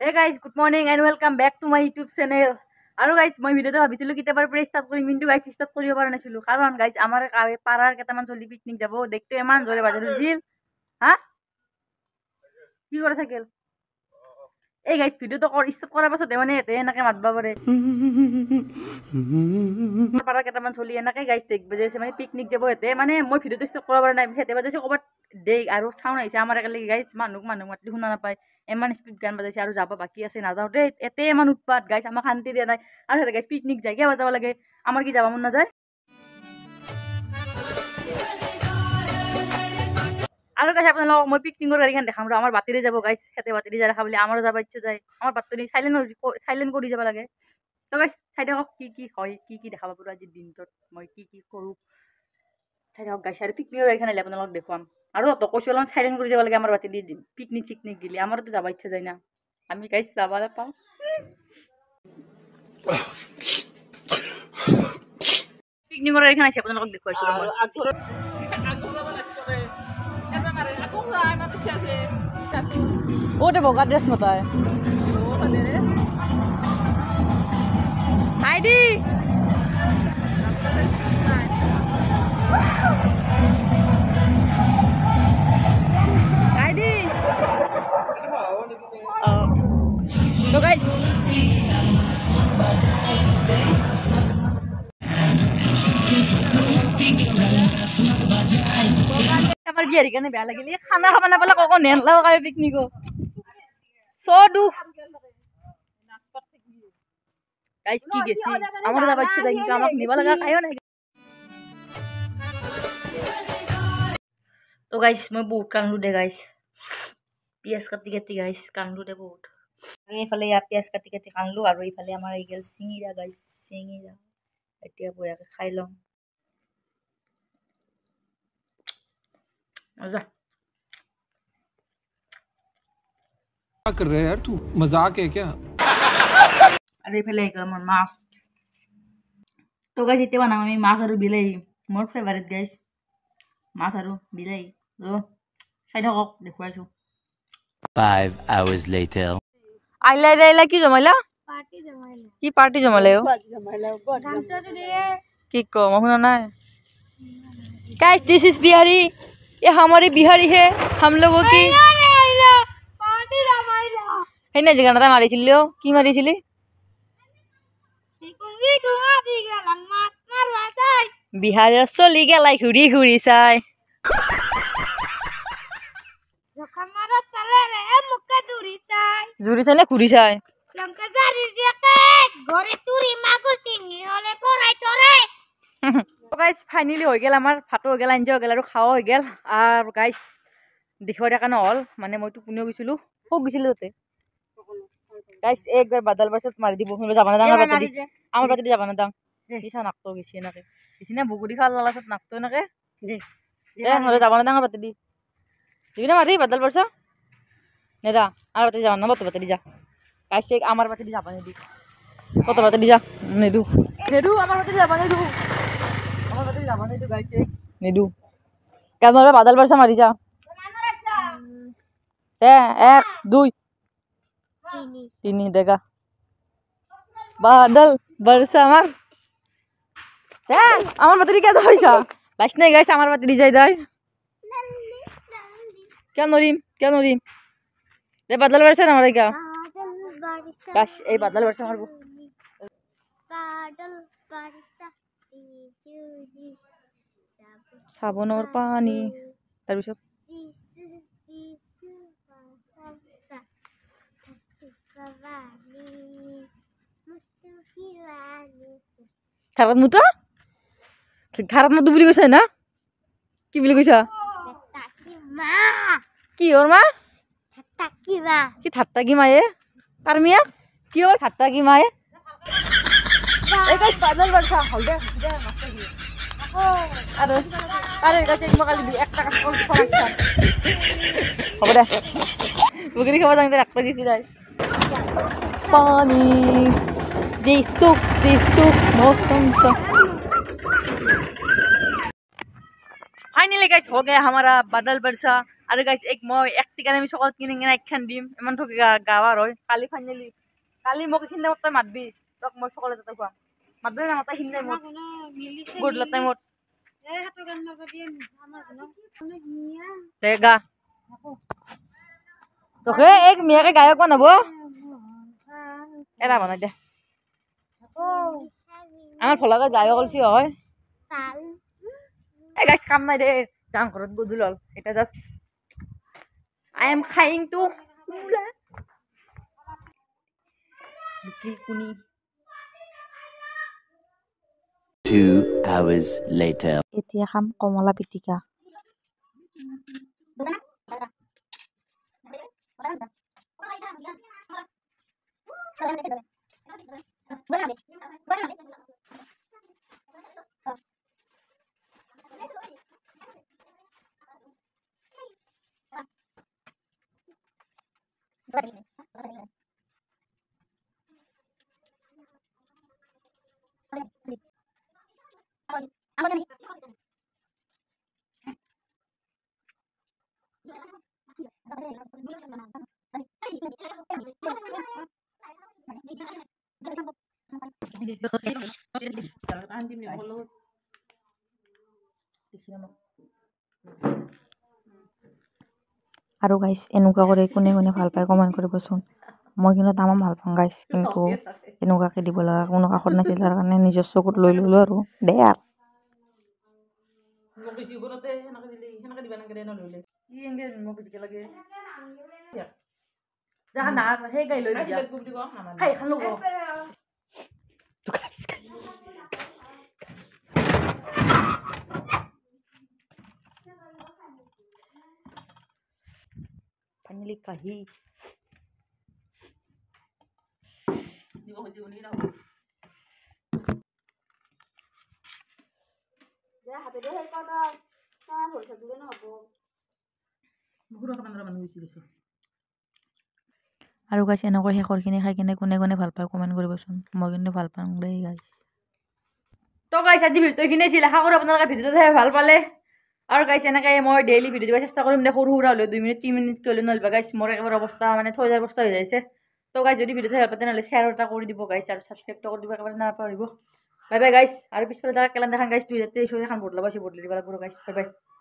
Hey guys, good morning and welcome back to my YouTube channel. আৰু guys মই ভিডিঅ'টো ভাবিছিলোঁ কেতিয়াবাৰ পৰা ষ্টাৰ্ট কৰিম কিন্তু গাইজ ষ্টাৰ্ট কৰিব পৰা নাছিলোঁ কাৰণ গাইজ আমাৰ পাড়াৰ কেইটামান চলি পিকনিক যাব দেখতে ইমান জোৰে বাজি ধৰিছিল। হা কি কৰে চাইকেল এই গাইজ ভিডিঅ'টো ষ্টাৰ্ট কৰাৰ পাছতে মানে এতে এনেকৈ মাতবা পাৰে পাড়াৰ কেইটামান চলি এনেকৈ গাইজ দেখ বাজাইছে মানে পিকনিক যাব এতে মানে মই ভিডিঅ'টো ষ্টাৰ্ট কৰিব পৰা নাই সেতে বাজাইছে ক'ৰবাত দেখ আৰু চাউন আহিছে আমাৰ একেলগে গাইজ মানুহ মাতি শুনা নাপায় ইমান স্পীড গান বাজাইছে আৰু যাব বাকী আছে নাযাওঁতে এতে ইমান উৎপাত গাইজ আমাক শান্তি দিয়া নাই আৰু সিহঁতে গাইজ পিকনিক যায় কিয় বাজাব লাগে আমাৰ কি যাব মন নাযায় আৰু গাইজ আপোনালোকক মই পিকনিকৰ গাড়ীখন দেখাম আৰু আমাৰ বাতিৰে যাব গাইজ সিহঁতে বাতিৰে যায় দেখা বুলি আমাৰো যাব ইচ্ছা যায় আমাৰ বাতৰি চাইলেণ্ট কৰি যাব লাগে তো গাইজ চাই থাকক কি হয় কি দেখা পাব আজিৰ দিনটোত মই কি কৰোঁ চাই থাকক গাইজ আৰু পিকনিকৰ গাড়ীখন আহিলে আপোনালোকক দেখুৱাম আৰু অত কৈছোঁ অলপমান চাইলেণ্ট কৰি যাব লাগে আমাৰ বাতি দি পিকনিক গিলি আমাৰতো যাব ইচ্ছা যায় না আমি গাইজ যাব নাপাওঁ পিকনিকৰ গাড়ীখন আহিছে আপোনালোকক দেখুৱাইছোঁ ওতে বগা ড্ৰেছ মতাই আইডি আইডি তো গাইজ আমাৰ বিয়াৰ কাৰণে বেয়া লাগিলে খানা খাব নাপালে ককো নেলাও কাই পিকনিক দুখ গাইজ কি গেছি আমার যাব ইচ্ছা যায় কিন্তু আমাক নিব লাগা খাইও নাই তো গাইজ মই বহুত কান্দলো দে গাইজ পিঁয়াজ কাটি গাইজ কান্দলো দে বহুত আৰু এইফালে ইয়াত পিঁয়াজ কাটি কান্দলো আৰু এইফালে আমাৰ এই গেল চিঙিৰা গাইজ চিঙিৰা এতিয়া বয়াকে খাই লওঁ मजा क्या कर रहे हैं यार तू मजाक है क्या अरे पहले আমার মাছ তো গাইজ এতিয়া বানাম আমি মাছ আৰু বিলাহী মোৰ ফেভাৰিট গাইজ মাছ আৰু বিলাহী তো চাই থাকক দেখুৱাইছোঁ 5 hours later আইলা কি জমাইলা পার্টি জমালে কি কম শুনা নাই गाइस दिस इज बिहारी ये हमारी बिहारी है हम लोगों की है ना जगह ना मारी छिलो की मारी छिली बिहार चली गेलाई घुरी घुरी चाय जुरी चाय ना घुरी चाय गाइस फाइनली हो गया आमार भातो हो गया एंजय हो गया और खाओ हो गया और गाइस देखा देखा নহল মানে মই টুপনিও গৈছিলো খুব গৈছিলো তাতে গাইস একবার বাদল বর্ষত মারি দিব শুনবে যাব না দাঙা বাতি আমার বাতি যাব না দাং কিছা নাকতো গেছি নাকে গেছি না বুগুড়ি খাল লালাছত নাকতো নাকে দে হলে যাব না দাঙা বাতি দিবি না মারি বাদল বর্ষ নেদা আর বাতি যাব না বাতি যা গাইস আমার বাতি যাব না দি কত বাতি যা নেদু আমার বাতি যাব না দেবো আমার বাতি যাব না তো গাইস নেদু কেন বাদল বর্ষা মারি যা 1 2 3 देखा बादल बरसा আমার আমার বাতি কে হইছা লাইছ নাই গাইস আমার বাতি যাই দাই কেন নরিম দে বাদল বরসা না মারে কা গাইস এই বাদল বরসা মারবো বাদল বরসা বিজুলি সাবনের পানি তারপিছত খারাপ মতো বুলি কৈছে না কি বুলি কৈছা কি ওর মা কি ঠাট্টা কি মায়ে পারমিয়া কি ওর ঠাট্টা কি মায়ে এই গাইস বাদল বর্ষা হল দে মাছটা দিয়ে আরে আরে গাছে মকালি দি 1 টাকা কল খরচ হবে দে বুগরি খাওয়া জানতে রাখতে গেছি যাই पानी जिसुक मौसम सा फाइनली गाइस हो गया हमारा बादल बरसा আৰু গাইছ এক মই এক টিকাত আমি চকলেট কিনি কিনে একখান দিম ইমান থ গাৱাৰ হয় কালি ফাইনেলি কালি মোক এইখিনি তই মাতবি তোক মই চকলেট এটা খুৱাম মাতবি না মাতা এইখিনি টাইমত গধূলি টাইমত দে গা তোকে এক মিয়াকে গায়ক বনাব এৰা বনাই দে আমাৰ ভলাকে গায়ক অলছি হয় এই গাইছ কাম নাই দে যাম ঘৰত গধূলি হ'ল এতিয়া just I am trying to little kuni 2 hours later. এতিয়া খাম কমলা পিটিকা আৰু গাইছ এনেকুৱা কৰি কোনে কোনে ভাল পায় কমেণ্ট কৰিবচোন মই কিন্তু তামাম ভাল পাওঁ গাইছ কিন্তু এনেকুৱাকৈ দিব লগা কোনো কাষত নাছিল তাৰ কাৰণে নিজৰ চকুত লৈ ল'লোঁ আৰু দে আৰু Finally kahi. আৰু গাইছ এনেকৈ শেষৰখিনি খাই কিনে কোনে কোনে ভাল পায় কমেণ্ট কৰিবচোন মই কিন্তু ভাল পাওঁ দেই গাইছ তো গাইছ আজি ভিডিঅ'টো এইখিনি আছিল আশা কৰোঁ আপোনালোকে ভিডিঅ'টো চাই ভাল পালে আৰু গাইছ এনেকৈ মই ডেইলি ভিডিঅ' দিব চেষ্টা কৰিম দে সৰু সুৰা হ'লেও 2 মিনিট 3 মিনিট হ'লেও নহ'লে গাইছ মোৰ একেবাৰে অৱস্থা মানে থৈ যোৱাৰ অৱস্থা হৈ যাইছে তো গাইছ যদি ভিডিঅ' চাই ভাল পায় তেনেহ'লে শ্বেয়াৰ এটা কৰি দিব গাইছ আৰু ছাবস্ক্ৰাইবটো কৰি দিব একেবাৰে নাপাহৰিব বাই বাই গাইছ আৰু পিছফালে কেলেণ্ডাৰখন গাইছ 2023 এখন বদলাব আছে বদলি দিব লাগিব গাইছ বাই বাই